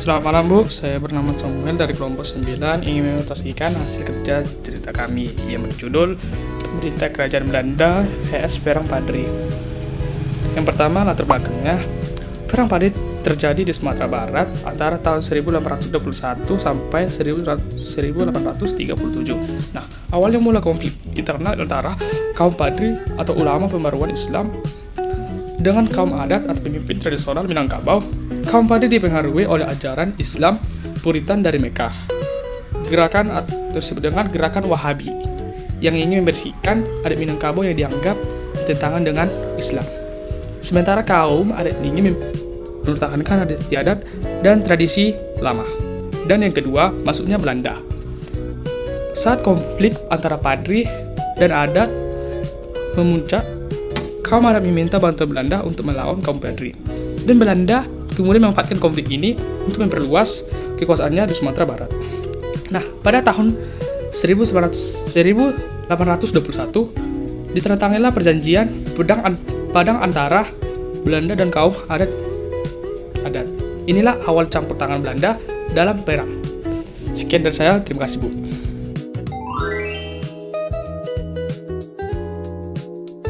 Selamat malam Bu, saya bernama Samuel dari kelompok 9 ingin mempresentasikan hasil kerja cerita kami yang berjudul Berita Kerajaan Belanda vs Perang Padri. Yang pertama, latar belakangnya. Perang Padri terjadi di Sumatera Barat antara tahun 1821 sampai 1837. Nah, awalnya mula konflik internal antara kaum Padri atau ulama pembaruan Islam dengan kaum adat atau pemimpin tradisional Minangkabau. Kaum Padri dipengaruhi oleh ajaran Islam Puritan dari Mekah. Gerakan tersebut dengan gerakan Wahabi yang ingin membersihkan adat Minangkabau yang dianggap bertentangan dengan Islam. Sementara kaum adat ingin mempertahankan adat istiadat dan tradisi lama. Dan yang kedua, masuknya Belanda. Saat konflik antara Padri dan adat memuncak, kaum adat meminta bantuan Belanda untuk melawan kaum Padri. Dan Belanda kemudian memanfaatkan konflik ini untuk memperluas kekuasaannya di Sumatera Barat. Nah, pada tahun 1821 ditandatanganilah perjanjian Padang antara Belanda dan kaum adat. Inilah awal campur tangan Belanda dalam perang. Sekian dari saya, terima kasih Bu.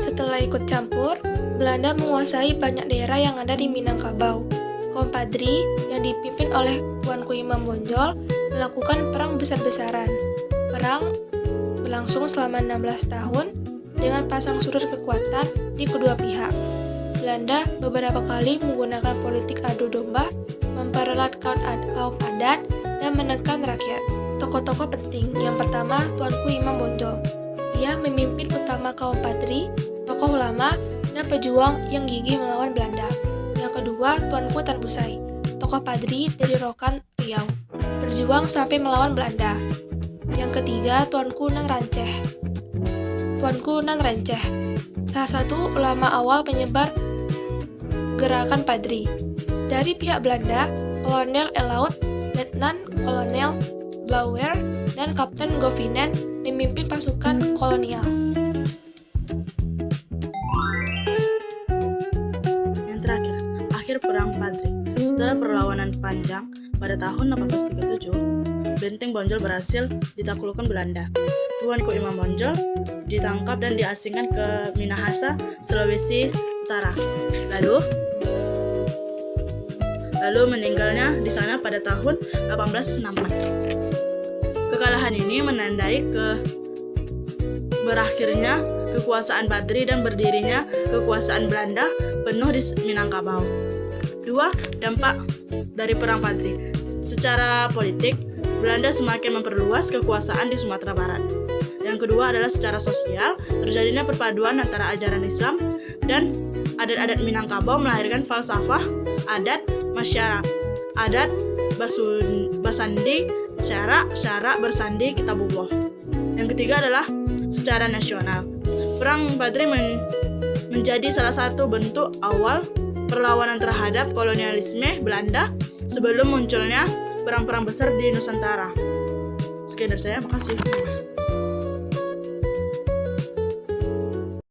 Setelah ikut campur, Belanda menguasai banyak daerah yang ada di Minangkabau. Kaum Padri yang dipimpin oleh Tuanku Imam Bonjol melakukan perang besar-besaran. Perang berlangsung selama 16 tahun dengan pasang surut kekuatan di kedua pihak. Belanda beberapa kali menggunakan politik adu domba, mempererat kaum adat, dan menekan rakyat. Tokoh-tokoh penting, yang pertama Tuanku Imam Bonjol. Ia memimpin utama kaum Padri, tokoh ulama, dan pejuang yang gigih melawan Belanda. Yang kedua, Tuanku Tan Busai, tokoh Padri dari Rokan, Riau, berjuang sampai melawan Belanda. Yang ketiga, Tuanku Nan Ranceh. Tuanku Nan Ranceh, salah satu ulama awal penyebar gerakan Padri. Dari pihak Belanda, Kolonel Elaut, Letnan Kolonel Blauwer, dan Kapten Govinen memimpin pasukan kolonial. Akhir Perang Padri. Setelah perlawanan panjang pada tahun 1837, benteng Bonjol berhasil ditaklukkan Belanda. Tuanku Imam Bonjol ditangkap dan diasingkan ke Minahasa, Sulawesi Utara. Lalu meninggalnya di sana pada tahun 1864. Kekalahan ini menandai berakhirnya kekuasaan Padri dan berdirinya kekuasaan Belanda penuh di Minangkabau. 2. Dampak dari Perang Padri. Secara politik, Belanda semakin memperluas kekuasaan di Sumatera Barat. Yang kedua adalah secara sosial, terjadinya perpaduan antara ajaran Islam dan adat-adat Minangkabau melahirkan falsafah adat masyarakat. Adat basandi, cara bersandi kita buboh. Yang ketiga adalah secara nasional. Perang Padri menjadi salah satu bentuk awal perlawanan terhadap kolonialisme Belanda sebelum munculnya perang-perang besar di Nusantara. Sekian dari saya, makasih.